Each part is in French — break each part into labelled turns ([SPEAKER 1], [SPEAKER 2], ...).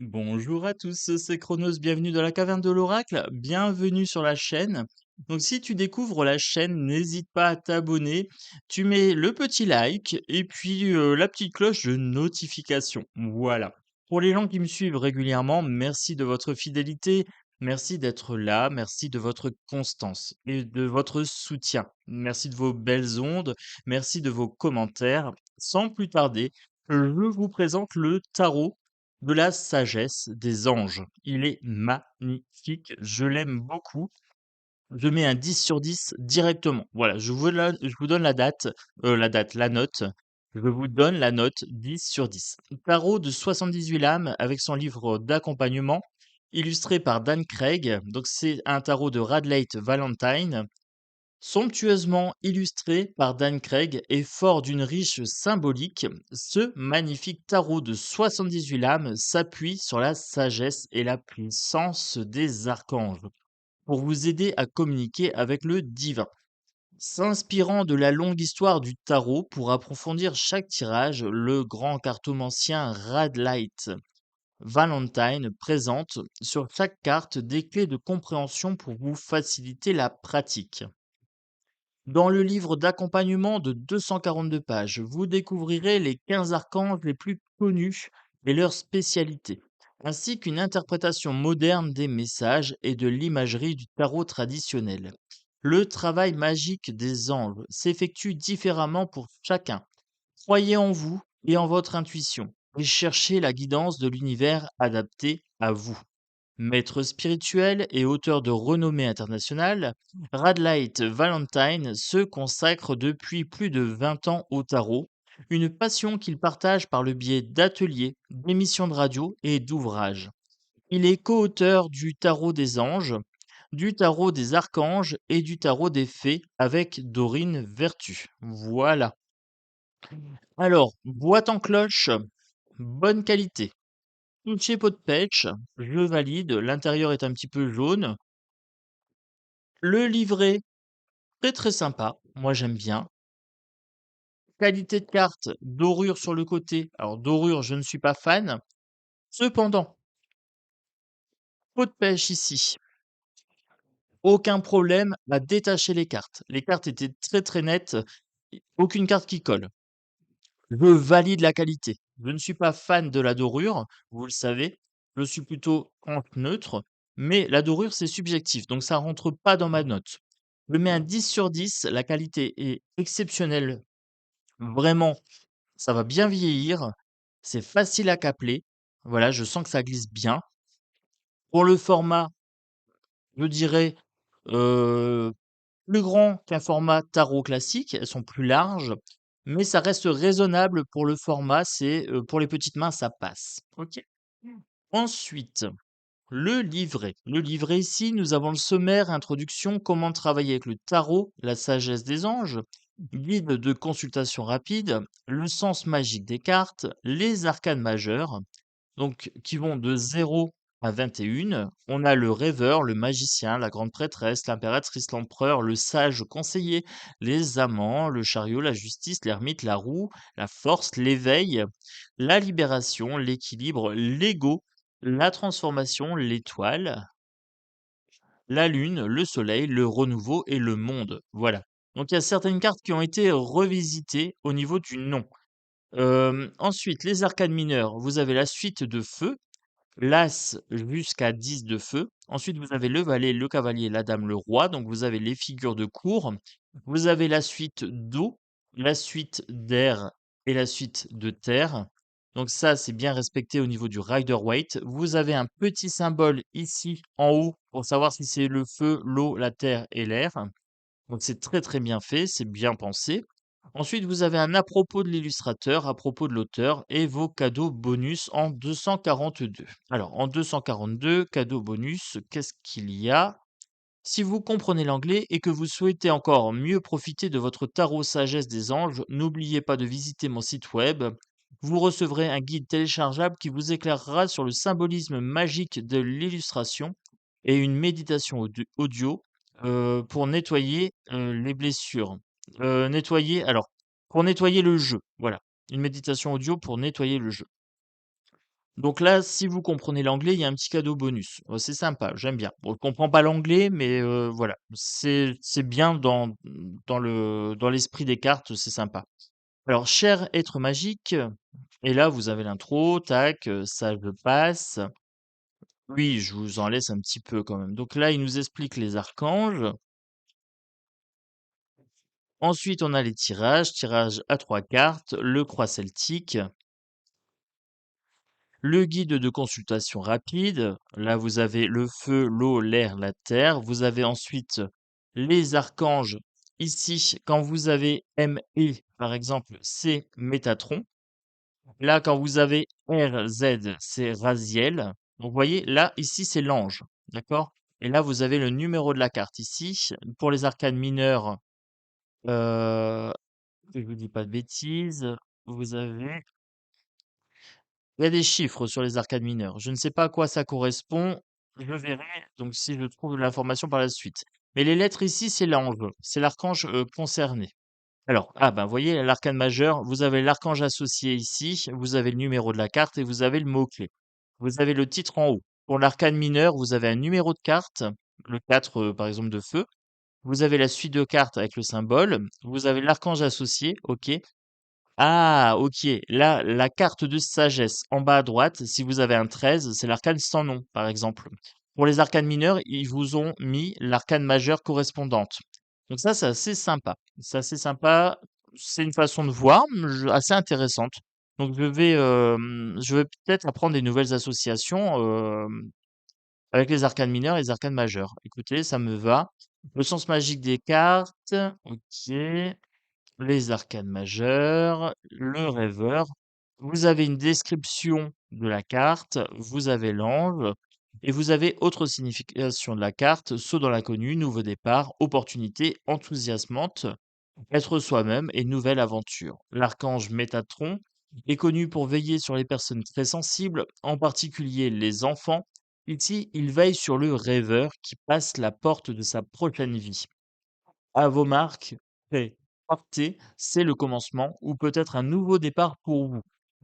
[SPEAKER 1] Bonjour à tous, c'est Chronos, bienvenue dans la caverne de l'oracle, bienvenue sur la chaîne. Donc si tu découvres la chaîne, n'hésite pas à t'abonner, tu mets le petit like et puis la petite cloche de notification. Voilà. Pour les gens qui me suivent régulièrement, merci de votre fidélité, merci d'être là, merci de votre constance et de votre soutien. Merci de vos belles ondes, merci de vos commentaires. Sans plus tarder, je vous présente le tarot de la sagesse des anges. Il est magnifique, je l'aime beaucoup. Je mets un 10 sur 10 directement. Voilà, je vous donne la note. Je vous donne la note 10 sur 10. Tarot de 78 lames avec son livre d'accompagnement, illustré par Dan Craig. Donc c'est un tarot de Radleigh Valentine. Somptueusement illustré par Dan Craig et fort d'une riche symbolique, ce magnifique tarot de 78 lames s'appuie sur la sagesse et la puissance des archanges pour vous aider à communiquer avec le divin. S'inspirant de la longue histoire du tarot pour approfondir chaque tirage, le grand cartomancien Radleigh Valentine présente sur chaque carte des clés de compréhension pour vous faciliter la pratique. Dans le livre d'accompagnement de 242 pages, vous découvrirez les 15 archanges les plus connus et leurs spécialités, ainsi qu'une interprétation moderne des messages et de l'imagerie du tarot traditionnel. Le travail magique des anges s'effectue différemment pour chacun. Croyez en vous et en votre intuition et cherchez la guidance de l'univers adapté à vous. Maître spirituel et auteur de renommée internationale, Radleigh Valentine se consacre depuis plus de 20 ans au tarot, une passion qu'il partage par le biais d'ateliers, d'émissions de radio et d'ouvrages. Il est co-auteur du tarot des anges, du tarot des archanges et du tarot des fées avec Dorine Vertu. Voilà. Alors, boîte en cloche, bonne qualité. Touché pot de pêche, je valide, l'intérieur est un petit peu jaune. Le livret, très très sympa, moi j'aime bien. Qualité de carte, dorure sur le côté. Alors dorure, je ne suis pas fan. Cependant, pot de pêche ici. Aucun problème à détacher les cartes. Les cartes étaient très très nettes. Aucune carte qui colle. Je valide la qualité. Je ne suis pas fan de la dorure, vous le savez. Je suis plutôt contre neutre. Mais la dorure, c'est subjectif. Donc ça rentre pas dans ma note. Je mets un 10 sur 10. La qualité est exceptionnelle. Vraiment, ça va bien vieillir. C'est facile à capeler. Voilà, je sens que ça glisse bien. Pour le format, je dirais plus grand qu'un format tarot classique. Elles sont plus larges, mais ça reste raisonnable pour le format. C'est pour les petites mains, ça passe. Ok. Ensuite, le livret. Le livret ici, nous avons le sommaire, introduction, comment travailler avec le tarot, la sagesse des anges, guide de consultation rapide, le sens magique des cartes, les arcanes majeures, donc qui vont de 0 à 21. On a le rêveur, le magicien, la grande prêtresse, l'impératrice, l'empereur, le sage conseiller, les amants, le chariot, la justice, l'ermite, la roue, la force, l'éveil, la libération, l'équilibre, l'ego, la transformation, l'étoile, la lune, le soleil, le renouveau et le monde. Voilà. Donc il y a certaines cartes qui ont été revisitées au niveau du nom. Ensuite, les arcanes mineures, vous avez la suite de feu, l'as jusqu'à 10 de feu. Ensuite, vous avez le valet, le cavalier, la dame, le roi. Donc vous avez les figures de cour. Vous avez la suite d'eau, la suite d'air et la suite de terre. Donc ça, c'est bien respecté au niveau du Rider-Waite. Vous avez un petit symbole ici en haut pour savoir si c'est le feu, l'eau, la terre et l'air. Donc c'est très très bien fait, c'est bien pensé. Ensuite, vous avez un à propos de l'illustrateur, à propos de l'auteur et vos cadeaux bonus en 242. Alors, en 242, cadeaux bonus, qu'est-ce qu'il y a? Si vous comprenez l'anglais et que vous souhaitez encore mieux profiter de votre tarot sagesse des anges, n'oubliez pas de visiter mon site web. Vous recevrez un guide téléchargeable qui vous éclairera sur le symbolisme magique de l'illustration et une méditation audio pour nettoyer les blessures. Pour nettoyer le jeu. Voilà. Une méditation audio pour nettoyer le jeu. Donc là, si vous comprenez l'anglais, il y a un petit cadeau bonus. C'est sympa, j'aime bien. Bon, je comprends pas l'anglais, mais voilà, c'est bien dans l'esprit des cartes, c'est sympa. Alors, cher être magique, et là vous avez l'intro, tac, ça je passe. Oui, je vous en laisse un petit peu quand même. Donc là, il nous explique les archanges. Ensuite, on a les tirages, tirage à 3 cartes, le croix celtique, le guide de consultation rapide. Là, vous avez le feu, l'eau, l'air, la terre. Vous avez ensuite les archanges. Ici, quand vous avez ME, par exemple, c'est Métatron. Là, quand vous avez RZ, c'est Raziel. Donc, vous voyez, là, ici, c'est l'ange. D'accord? Et là, vous avez le numéro de la carte ici. Pour les arcanes mineures, euh, que je vous dis pas de bêtises, vous avez il y a des chiffres sur les arcades mineures. Je ne sais pas à quoi ça correspond. Je verrai, donc si je trouve l'information par la suite. Mais les lettres ici, c'est l'ange, c'est l'archange concerné. Alors, ah ben, vous voyez, l'arcane majeur, vous avez l'archange associé ici, vous avez le numéro de la carte et vous avez le mot-clé. Vous avez le titre en haut. Pour l'arcane mineur, vous avez un numéro de carte, le 4 par exemple de feu. Vous avez la suite de cartes avec le symbole. Vous avez l'archange associé, ok. Ah, OK. Là, la carte de sagesse en bas à droite, si vous avez un 13, c'est l'arcane sans nom, par exemple. Pour les arcanes mineurs, ils vous ont mis l'arcane majeure correspondante. Donc ça, c'est assez sympa. C'est assez sympa. C'est une façon de voir assez intéressante. Donc je vais peut-être apprendre des nouvelles associations avec les arcanes mineurs et les arcanes majeures. Écoutez, ça me va. Le sens magique des cartes. OK. Les arcanes majeures, le rêveur. Vous avez une description de la carte, vous avez l'ange, et vous avez autre signification de la carte, saut dans l'inconnu, nouveau départ, opportunité enthousiasmante, être soi-même et nouvelle aventure. L'archange Métatron est connu pour veiller sur les personnes très sensibles, en particulier les enfants. Ici, il veille sur le rêveur qui passe la porte de sa prochaine vie. À vos marques, prêts, partez, c'est le commencement ou peut-être un nouveau départ pour vous.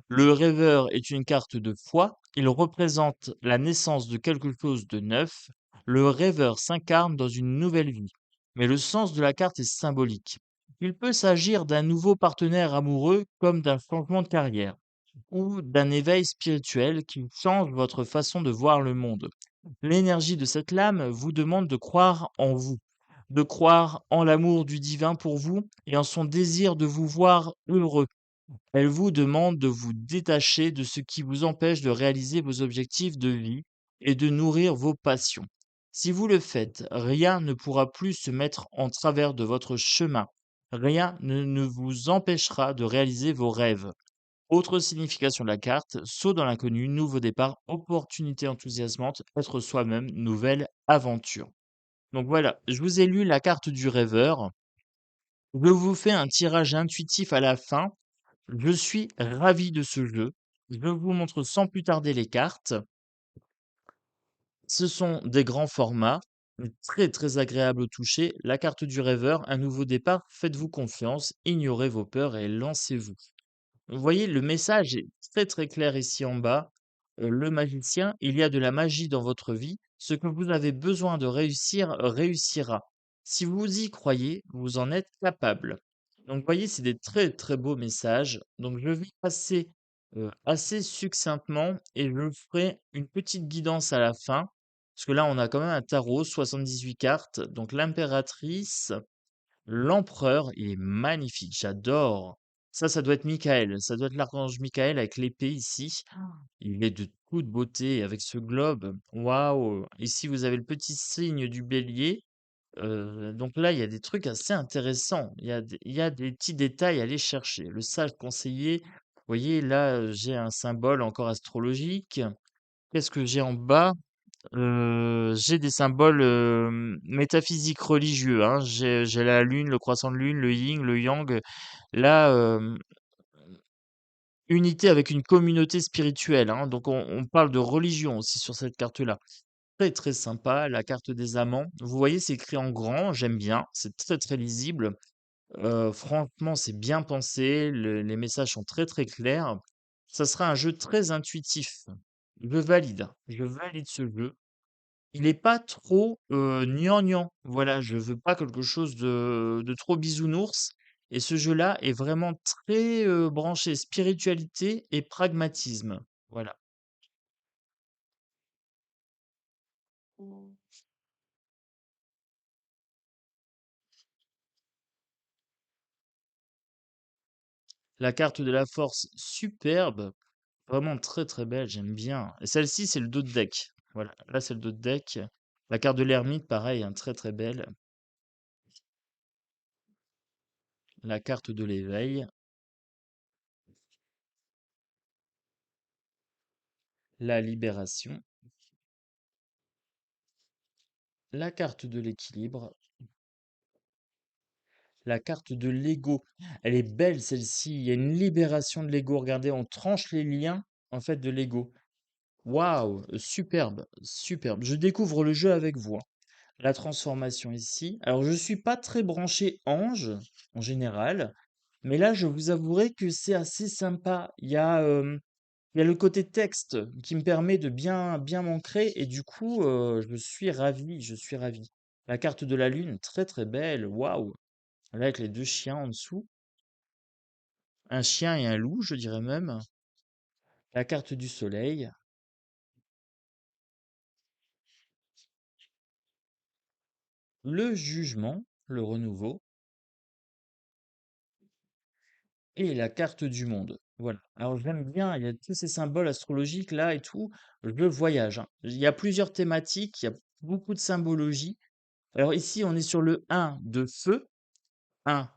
[SPEAKER 1] Le rêveur est une carte de foi, il représente la naissance de quelque chose de neuf. Le rêveur s'incarne dans une nouvelle vie. Mais le sens de la carte est symbolique. Il peut s'agir d'un nouveau partenaire amoureux comme d'un changement de carrière ou d'un éveil spirituel qui change votre façon de voir le monde. L'énergie de cette lame vous demande de croire en vous, de croire en l'amour du divin pour vous et en son désir de vous voir heureux. Elle vous demande de vous détacher de ce qui vous empêche de réaliser vos objectifs de vie et de nourrir vos passions. Si vous le faites, rien ne pourra plus se mettre en travers de votre chemin. Rien ne vous empêchera de réaliser vos rêves. Autre signification de la carte, saut dans l'inconnu, nouveau départ, opportunité enthousiasmante, être soi-même, nouvelle aventure. Donc voilà, je vous ai lu la carte du rêveur. Je vous fais un tirage intuitif à la fin. Je suis ravi de ce jeu. Je vous montre sans plus tarder les cartes. Ce sont des grands formats, très très agréables au toucher. La carte du rêveur, un nouveau départ, faites-vous confiance, ignorez vos peurs et lancez-vous. Vous voyez, le message est très très clair ici en bas. Le magicien, il y a de la magie dans votre vie. Ce que vous avez besoin de réussir réussira. Si vous y croyez, vous en êtes capable. Donc, vous voyez, c'est des très très beaux messages. Donc, je vais passer assez succinctement et je ferai une petite guidance à la fin. Parce que là, on a quand même un tarot, 78 cartes. Donc, l'impératrice, l'empereur, il est magnifique, j'adore. Ça doit être Michael, ça doit être l'archange Michael avec l'épée ici. Il est de toute beauté avec ce globe. Waouh! Ici, vous avez le petit signe du bélier. Donc là, il y a des trucs assez intéressants. Il y a des petits détails à aller chercher. Le sage conseiller, vous voyez, là, j'ai un symbole encore astrologique. Qu'est-ce que j'ai en bas? J'ai des symboles, métaphysiques religieux, hein. J'ai la lune, le croissant de lune, le yin, le yang. Là, unité avec une communauté spirituelle, hein. Donc on parle de religion aussi sur cette carte-là. Très, très sympa, la carte des amants. Vous voyez, c'est écrit en grand, j'aime bien, c'est très, très lisible. Franchement, c'est bien pensé, les messages sont très, très clairs. Ça sera un jeu très intuitif. Je valide ce jeu. Il est pas trop, gnangnan. Voilà, je veux pas quelque chose de trop bisounours et ce jeu-là est vraiment très, branché spiritualité et pragmatisme. Voilà. La carte de la force, superbe, vraiment très, très belle, j'aime bien et celle-ci, c'est le dos de deck. Voilà, là, c'est le dos de deck. La carte de l'ermite, pareil, hein, très, très belle. La carte de l'éveil, la libération, la carte de l'équilibre, la carte de l'ego. Elle est belle celle-ci. Il y a une libération de l'ego. Regardez, on tranche les liens en fait de l'ego. Waouh, superbe, superbe. Je découvre le jeu avec vous, hein. La transformation ici. Alors, je suis pas très branché ange en général, mais là, je vous avouerai que c'est assez sympa. Il y a le côté texte qui me permet de bien, bien m'ancrer et du coup, je suis ravi, je suis ravi. La carte de la lune, très très belle. Waouh. Là, avec les deux chiens en dessous. Un chien et un loup, je dirais même. La carte du soleil. Le jugement, le renouveau. Et la carte du monde. Voilà. Alors, j'aime bien, il y a tous ces symboles astrologiques là et tout. Je voyage, hein. Il y a plusieurs thématiques, il y a beaucoup de symbologie. Alors, ici, on est sur le 1 de feu. 1,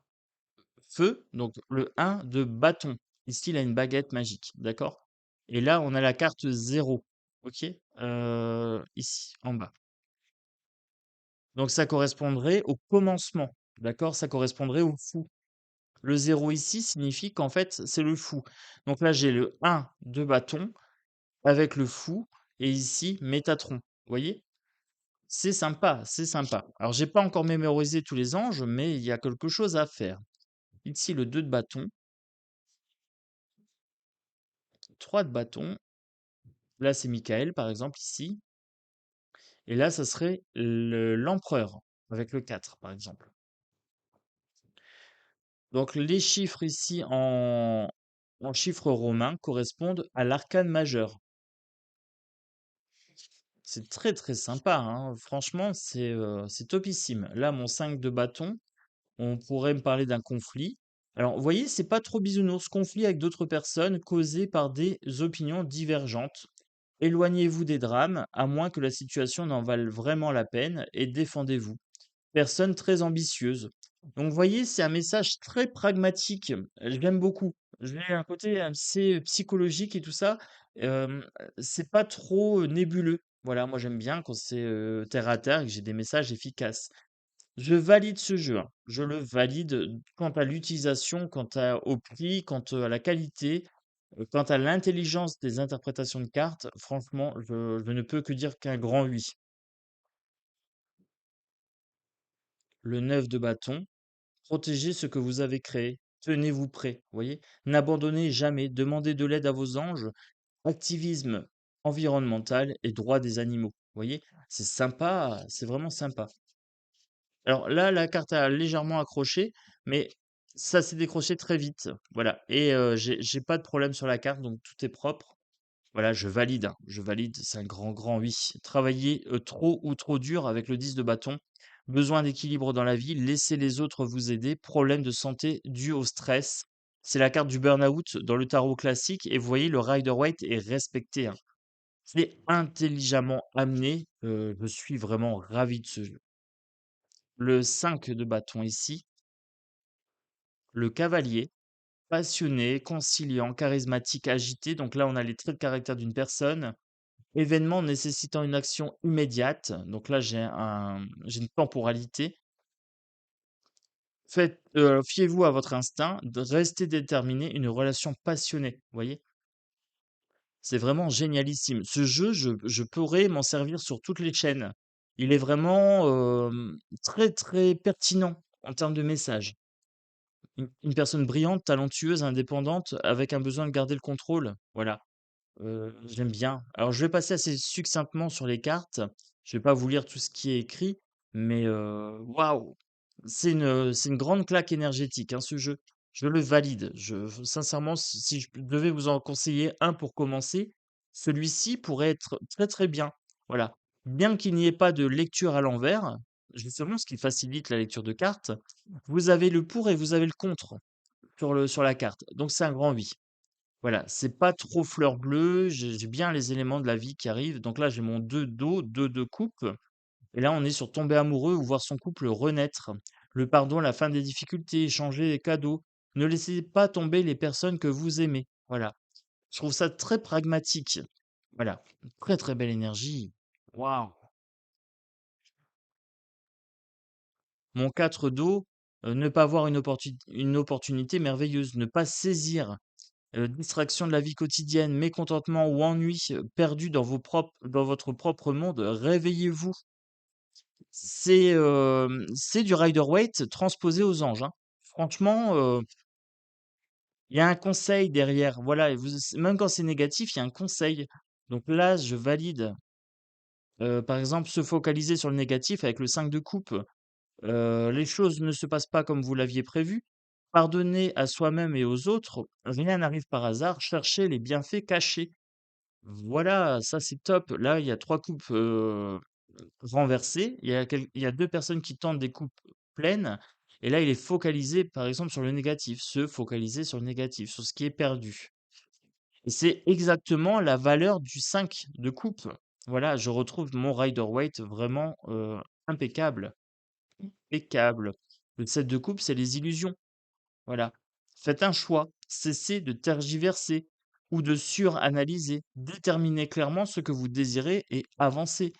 [SPEAKER 1] feu. Donc, le 1 de bâton. Ici, il a une baguette magique. D'accord? Et là, on a la carte 0. OK? Ici, en bas. Donc ça correspondrait au commencement, d'accord? Ça correspondrait au fou. Le zéro ici signifie qu'en fait, c'est le fou. Donc là, j'ai le un de bâton avec le fou et ici Métatron. Vous voyez? C'est sympa, c'est sympa. Alors, j'ai pas encore mémorisé tous les anges, mais il y a quelque chose à faire. Ici, le 2 de bâton, 3 de bâton. Là, c'est Michael, par exemple, ici. Et là, ça serait l'empereur avec le 4, par exemple. Donc les chiffres ici en chiffres romains correspondent à l'arcane majeur. C'est très très sympa, hein. Franchement, c'est topissime. Là, mon 5 de bâton, on pourrait me parler d'un conflit. Alors, vous voyez, c'est pas trop bisounours. Conflit avec d'autres personnes causé par des opinions divergentes. Éloignez-vous des drames, à moins que la situation n'en vale vraiment la peine, et défendez-vous. Personne très ambitieuse. Donc, vous voyez, c'est un message très pragmatique. Je l'aime beaucoup. J'ai un côté assez psychologique et tout ça. C'est pas trop nébuleux. Voilà, moi j'aime bien quand c'est terre à terre et que j'ai des messages efficaces. Je valide ce jeu, hein. Je le valide quant à l'utilisation, au prix, quant à la qualité, quant à l'intelligence des interprétations de cartes. Franchement, je ne peux que dire qu'un grand oui. Le 9 de bâton. Protégez ce que vous avez créé. Tenez-vous prêt, vous voyez? N'abandonnez jamais, demandez de l'aide à vos anges. Activisme environnemental et droit des animaux. Vous voyez? C'est sympa, c'est vraiment sympa. Alors là, la carte a légèrement accroché, mais ça s'est décroché très vite. Voilà. Et j'ai pas de problème sur la carte, donc tout est propre. Voilà, je valide, hein, je valide, c'est un grand, grand oui. Travailler trop ou trop dur avec le 10 de bâton. Besoin d'équilibre dans la vie, laissez les autres vous aider. Problème de santé dû au stress. C'est la carte du burn-out dans le tarot classique. Et vous voyez, le Rider-Waite est respecté, hein. C'est intelligemment amené. Je suis vraiment ravi de ce jeu. Le 5 de bâton ici. Le cavalier. Passionné, conciliant, charismatique, agité. Donc là, on a les traits de caractère d'une personne. Événement nécessitant une action immédiate. Donc là, j'ai une temporalité. Fiez-vous à votre instinct, restez déterminé, une relation passionnée. Vous voyez? C'est vraiment génialissime. Ce jeu, je pourrais m'en servir sur toutes les chaînes. Il est vraiment très très pertinent en termes de message. Une personne brillante, talentueuse, indépendante, avec un besoin de garder le contrôle. Voilà, j'aime bien. Alors je vais passer assez succinctement sur les cartes. Je vais pas vous lire tout ce qui est écrit, mais waouh! C'est une grande claque énergétique, hein, ce jeu. Je le valide. Sincèrement, si je devais vous en conseiller un pour commencer, celui-ci pourrait être très, très bien. Voilà. Bien qu'il n'y ait pas de lecture à l'envers, justement, ce qui facilite la lecture de cartes, vous avez le pour et vous avez le contre sur la carte. Donc c'est un grand oui. Voilà, c'est pas trop fleur bleue, j'ai bien les éléments de la vie qui arrivent. Donc là, j'ai mon 2 d'eau, 2 de coupe. Et là, on est sur tomber amoureux ou voir son couple renaître. Le pardon, la fin des difficultés, échanger les cadeaux. Ne laissez pas tomber les personnes que vous aimez. Voilà. Je trouve ça très pragmatique. Voilà. Très, très belle énergie. Waouh. Mon 4 d'eau, ne pas voir une opportunité merveilleuse, ne pas saisir. Distraction de la vie quotidienne, mécontentement ou ennui, perdu dans votre propre monde, réveillez-vous. C'est du Rider-Waite transposé aux anges, hein. Franchement, il y a un conseil derrière, voilà et vous même quand c'est négatif, il y a un conseil. Donc là, je valide. Par exemple, se focaliser sur le négatif avec le 5 de coupe, les choses ne se passent pas comme vous l'aviez prévu. Pardonner à soi-même et aux autres, rien n'arrive par hasard, cherchez les bienfaits cachés. Voilà, ça c'est top. Là, il y a 3 coupes, renversées. Il y a 2 personnes qui tentent des coupes pleines et là, il est focalisé, par exemple, sur le négatif, se focaliser sur le négatif, sur ce qui est perdu et c'est exactement la valeur du 5 de coupe. Voilà, je retrouve mon Rider-Waite vraiment, impeccable, impeccable. Le 7 de coupe, c'est les illusions. Voilà. Faites un choix. Cessez de tergiverser ou de suranalyser. Déterminez clairement ce que vous désirez et avancez.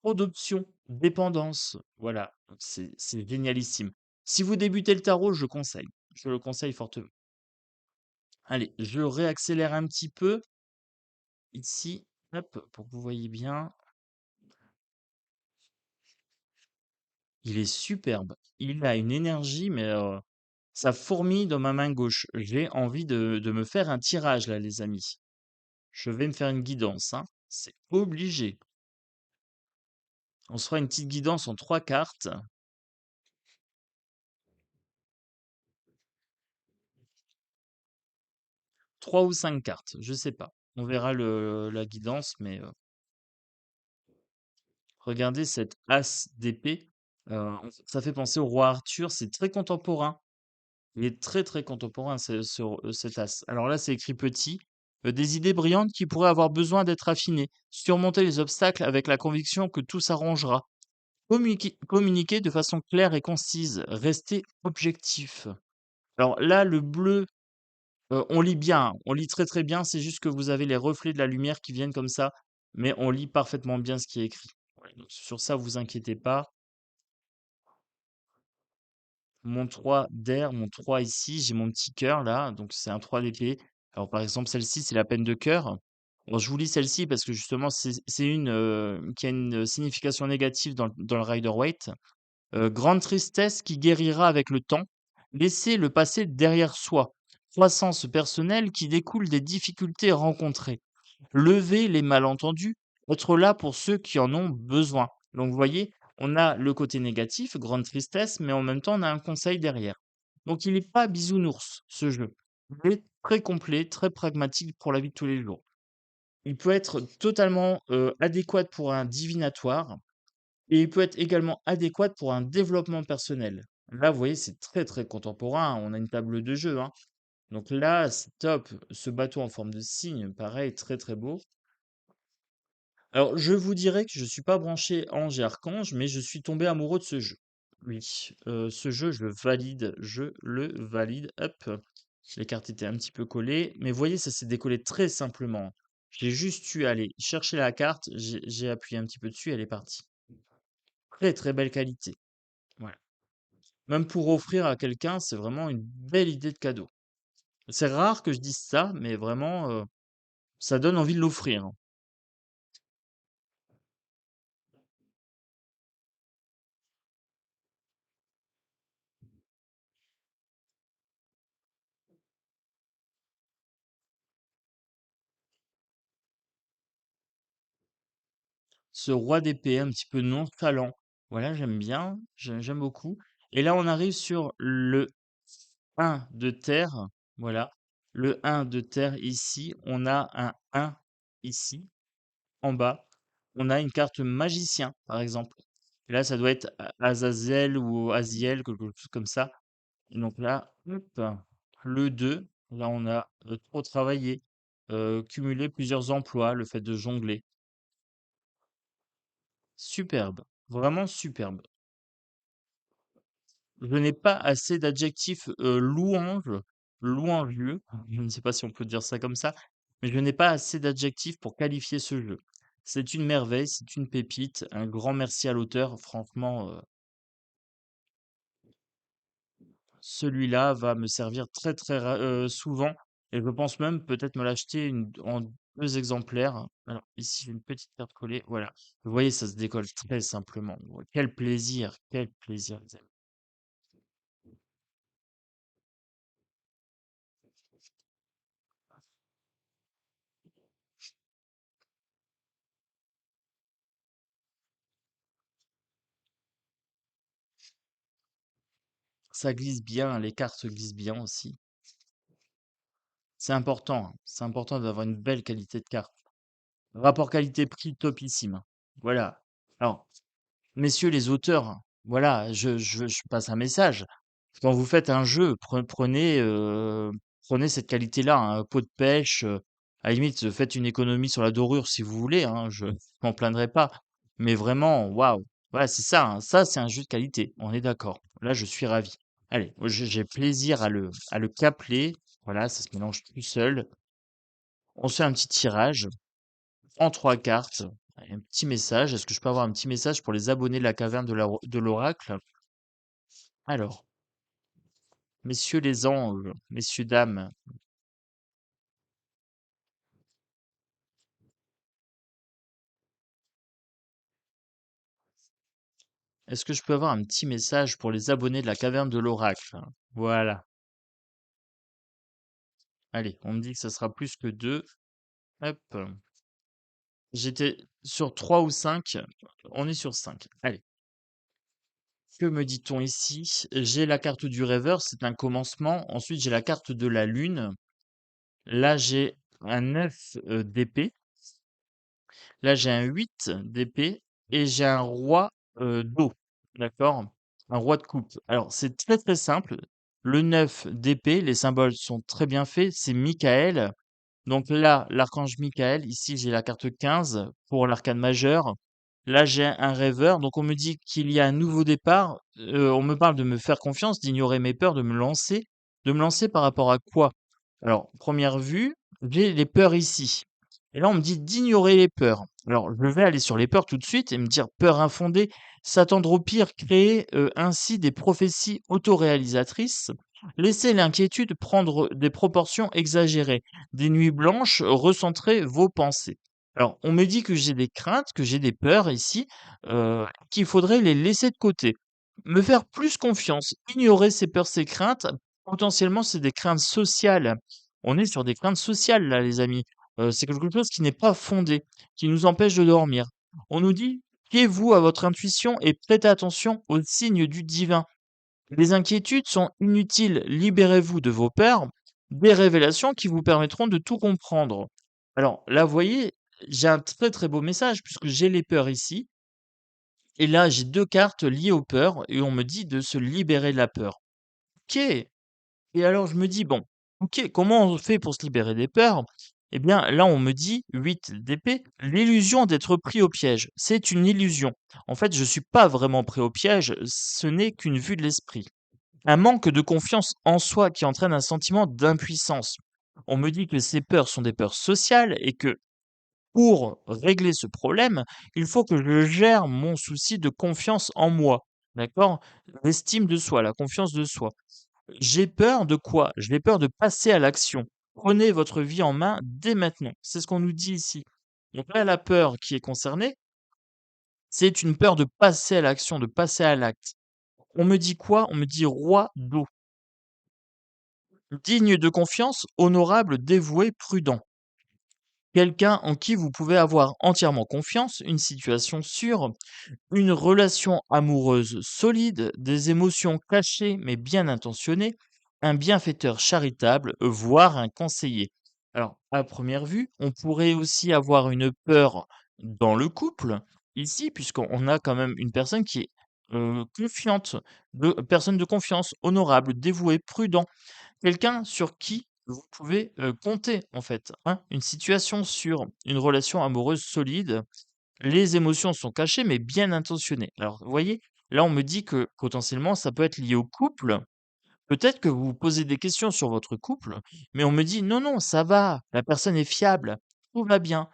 [SPEAKER 1] Trop d'options, dépendance. Voilà. Donc c'est génialissime. Si vous débutez le tarot, je conseille. Je le conseille fortement. Allez, je réaccélère un petit peu ici. Hop, pour que vous voyez bien. Il est superbe. Il a une énergie, mais ça fourmille dans ma main gauche. J'ai envie de me faire un tirage là, les amis. Je vais me faire une guidance, hein. C'est obligé. On se fera une petite guidance en 3 cartes, 3 ou 5 cartes, je sais pas. On verra la guidance, mais regardez cette as d'épée. Ça fait penser au roi Arthur, c'est très contemporain. Il est très très contemporain cet as. Alors là, c'est écrit petit. Des idées brillantes qui pourraient avoir besoin d'être affinées. Surmonter les obstacles avec la conviction que tout s'arrangera. Communiquer de façon claire et concise. Rester objectif. Alors là, le bleu, on lit bien, hein, on lit très, très bien, c'est juste que vous avez les reflets de la lumière qui viennent comme ça, mais on lit parfaitement bien ce qui est écrit. Ouais, donc sur ça, vous inquiétez pas. Mon 3 d'air, mon 3 ici, j'ai mon petit cœur là, donc c'est un 3 d'épée. Alors par exemple, celle-ci, c'est la peine de cœur. Bon, je vous lis celle-ci parce que justement, c'est une qui a une signification négative dans le Rider-Waite. Grande tristesse qui guérira avec le temps. Laissez le passé derrière soi. Croissance personnelle qui découle des difficultés rencontrées. Lever les malentendus, être là pour ceux qui en ont besoin. Donc vous voyez, on a le côté négatif, grande tristesse, mais en même temps, on a un conseil derrière. Donc il n'est pas bisounours, ce jeu. Il est très complet, très pragmatique pour la vie de tous les jours. Il peut être totalement adéquat pour un divinatoire et il peut être également adéquat pour un développement personnel. Là, vous voyez, c'est très très contemporain. On a une table de jeu, hein. Donc là, c'est top. Ce bateau en forme de cygne, pareil, très très beau. Alors, je vous dirais que je suis pas branché ange et archange, mais je suis tombé amoureux de ce jeu. Oui, ce jeu, je le valide. Hop, les cartes étaient un petit peu collées, mais vous voyez, ça s'est décollé très simplement. J'ai juste eu à aller chercher la carte, j'ai appuyé un petit peu dessus, elle est partie. Très très belle qualité. Voilà. Même pour offrir à quelqu'un, c'est vraiment une belle idée de cadeau. C'est rare que je dise ça, mais vraiment, ça donne envie de l'offrir, hein. ce roi d'épée un petit peu nonchalant. Voilà, j'aime bien, j'aime beaucoup. Et là, on arrive sur le 1 de terre. Voilà, le 1 de terre ici. On a un 1 ici, en bas. On a une carte magicien, par exemple. Et là, ça doit être Azazel ou Aziel, quelque chose comme ça. Et donc là, hop, le 2, là, on a trop travaillé, cumulé plusieurs emplois, le fait de jongler. Superbe, vraiment superbe. Je n'ai pas assez d'adjectifs louangeux, je ne sais pas si on peut dire ça comme ça, mais je n'ai pas assez d'adjectifs pour qualifier ce jeu. C'est une merveille, c'est une pépite. Un grand merci à l'auteur. Franchement, celui-là va me servir très très souvent et je pense même peut-être me l'acheter en 2 exemplaires. Alors ici, j'ai une petite carte collée. Voilà. Vous voyez, ça se décolle très simplement. Quel plaisir, les amis. Ça glisse bien, les cartes glissent bien aussi. C'est important, hein. C'est important d'avoir une belle qualité de carte. Rapport qualité-prix topissime, hein. Voilà. Alors, messieurs les auteurs, voilà, je passe un message. Quand vous faites un jeu, prenez cette qualité-là, un pot de pêche, à la limite, faites une économie sur la dorure si vous voulez, hein, je m'en plaindrai pas. Mais vraiment, waouh! Voilà, c'est ça, hein, ça, c'est un jeu de qualité, on est d'accord. Là, je suis ravi. Allez, moi, j'ai plaisir à le capeler. Voilà, ça se mélange tout seul. On se fait un petit tirage en 3 cartes. Allez, un petit message. Est-ce que je peux avoir un petit message pour les abonnés de la caverne de l'oracle? Alors, messieurs les anges, messieurs, dames, est-ce que je peux avoir un petit message pour les abonnés de la caverne de l'oracle? Voilà. Allez, on me dit que ça sera plus que 2. Hop. J'étais sur 3 ou 5. On est sur 5. Allez. Que me dit-on ici? J'ai la carte du rêveur, c'est un commencement. Ensuite, j'ai la carte de la lune. Là, j'ai un 9 d'épée. Là, j'ai un 8 d'épée et j'ai un roi d'eau. D'accord? Un roi de coupe. Alors, c'est très très simple. Le 9 d'épée, les symboles sont très bien faits. C'est Michael. Donc là, l'archange Michael. Ici, j'ai la carte 15 pour l'arcane majeur. Là, j'ai un rêveur. Donc, on me dit qu'il y a un nouveau départ. On me parle de me faire confiance, d'ignorer mes peurs, de me lancer. De me lancer par rapport à quoi? Alors, première vue, j'ai les peurs ici. Et là, on me dit d'ignorer les peurs. Alors, je vais aller sur les peurs tout de suite et me dire peur infondée, s'attendre au pire, créer ainsi des prophéties autoréalisatrices, laisser l'inquiétude prendre des proportions exagérées, des nuits blanches, recentrer vos pensées. Alors, on me dit que j'ai des craintes, que j'ai des peurs ici, qu'il faudrait les laisser de côté. Me faire plus confiance, ignorer ces peurs, ces craintes, potentiellement, c'est des craintes sociales. On est sur des craintes sociales là, les amis. C'est quelque chose qui n'est pas fondé, qui nous empêche de dormir. On nous dit: «Fiez-vous à votre intuition et prêtez attention aux signes du divin. Les inquiétudes sont inutiles, libérez-vous de vos peurs, des révélations qui vous permettront de tout comprendre». Alors là, vous voyez, j'ai un très, très beau message puisque j'ai les peurs ici et là, j'ai 2 cartes liées aux peurs et on me dit de se libérer de la peur. OK. Et alors je me dis: «Bon, OK, comment on fait pour se libérer des peurs?» Eh bien, là, on me dit 8 d'épée, l'illusion d'être pris au piège. C'est une illusion. En fait, je ne suis pas vraiment pris au piège, ce n'est qu'une vue de l'esprit. Un manque de confiance en soi qui entraîne un sentiment d'impuissance. On me dit que ces peurs sont des peurs sociales et que pour régler ce problème, il faut que je gère mon souci de confiance en moi. D'accord? L'estime de soi, la confiance de soi. J'ai peur de quoi? J'ai peur de passer à l'action. Prenez votre vie en main dès maintenant. C'est ce qu'on nous dit ici. Donc là, la peur qui est concernée, c'est une peur de passer à l'action, de passer à l'acte. On me dit quoi? On me dit roi d'eau. Digne de confiance, honorable, dévoué, prudent. quelqu'un en qui vous pouvez avoir entièrement confiance, une situation sûre, une relation amoureuse solide, des émotions cachées mais bien intentionnées, un bienfaiteur charitable, voire un conseiller. Alors, à première vue, on pourrait aussi avoir une peur dans le couple, ici, puisqu'on a quand même une personne qui est confiante, personne de confiance, honorable, dévouée, prudent, quelqu'un sur qui vous pouvez compter, en fait, hein. Une situation sûre, une relation amoureuse solide, les émotions sont cachées, mais bien intentionnées. Alors, vous voyez, là, on me dit que potentiellement, ça peut être lié au couple. Peut-être que vous vous posez des questions sur votre couple, mais on me dit non, non, ça va, la personne est fiable, tout va bien,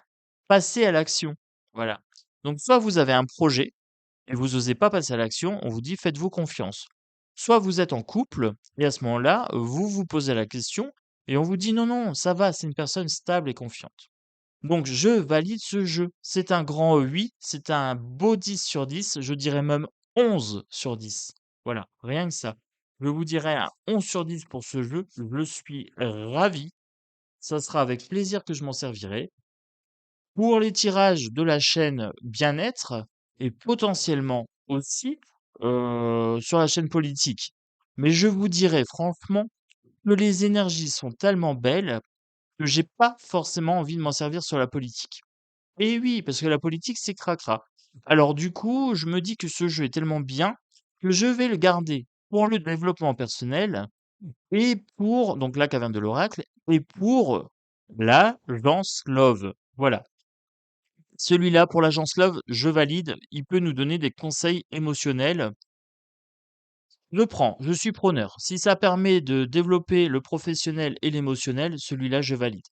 [SPEAKER 1] passez à l'action. Voilà. Donc, soit vous avez un projet et vous osez pas passer à l'action, on vous dit faites-vous confiance. Soit vous êtes en couple et à ce moment-là, vous vous posez la question et on vous dit non, non, ça va, c'est une personne stable et confiante. Donc je valide ce jeu. C'est un grand oui, c'est un beau 10 sur 10, je dirais même 11 sur 10. Voilà, rien que ça. Je vous dirais un 11 sur 10 pour ce jeu, je suis ravi. Ça sera avec plaisir que je m'en servirai. Pour les tirages de la chaîne bien-être et potentiellement aussi sur la chaîne politique. Mais je vous dirais franchement que les énergies sont tellement belles que j'ai pas forcément envie de m'en servir sur la politique. Et oui, parce que la politique, c'est cracra. Alors du coup, je me dis que ce jeu est tellement bien que je vais le garder pour le développement personnel et pour, donc la caverne de l'oracle, et pour l'agence Love. Voilà. Celui-là, pour l'agence Love, je valide. Il peut nous donner des conseils émotionnels. Je prends, je suis preneur. Si ça permet de développer le professionnel et l'émotionnel, celui-là, je valide.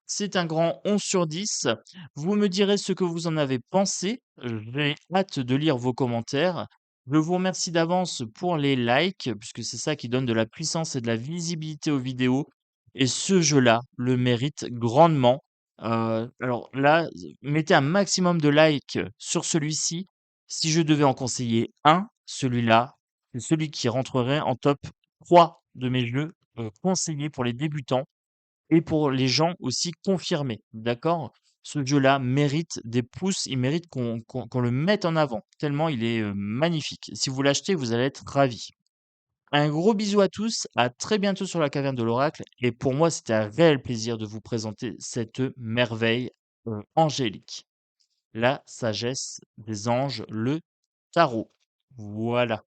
[SPEAKER 1] C'est un grand 11 sur 10. Vous me direz ce que vous en avez pensé. J'ai hâte de lire vos commentaires. Je vous remercie d'avance pour les likes, puisque c'est ça qui donne de la puissance et de la visibilité aux vidéos. Et ce jeu-là le mérite grandement. Alors là, mettez un maximum de likes sur celui-ci. Si je devais en conseiller un, celui-là, c'est celui qui rentrerait en top 3 de mes jeux conseillés pour les débutants et pour les gens aussi confirmés, d'accord? Ce jeu-là mérite des pouces, il mérite qu'on le mette en avant, tellement il est, magnifique. Si vous l'achetez, vous allez être ravis. Un gros bisou à tous, à très bientôt sur la caverne de l'oracle et pour moi, c'était un réel plaisir de vous présenter cette merveille, angélique. La sagesse des anges, le tarot. Voilà.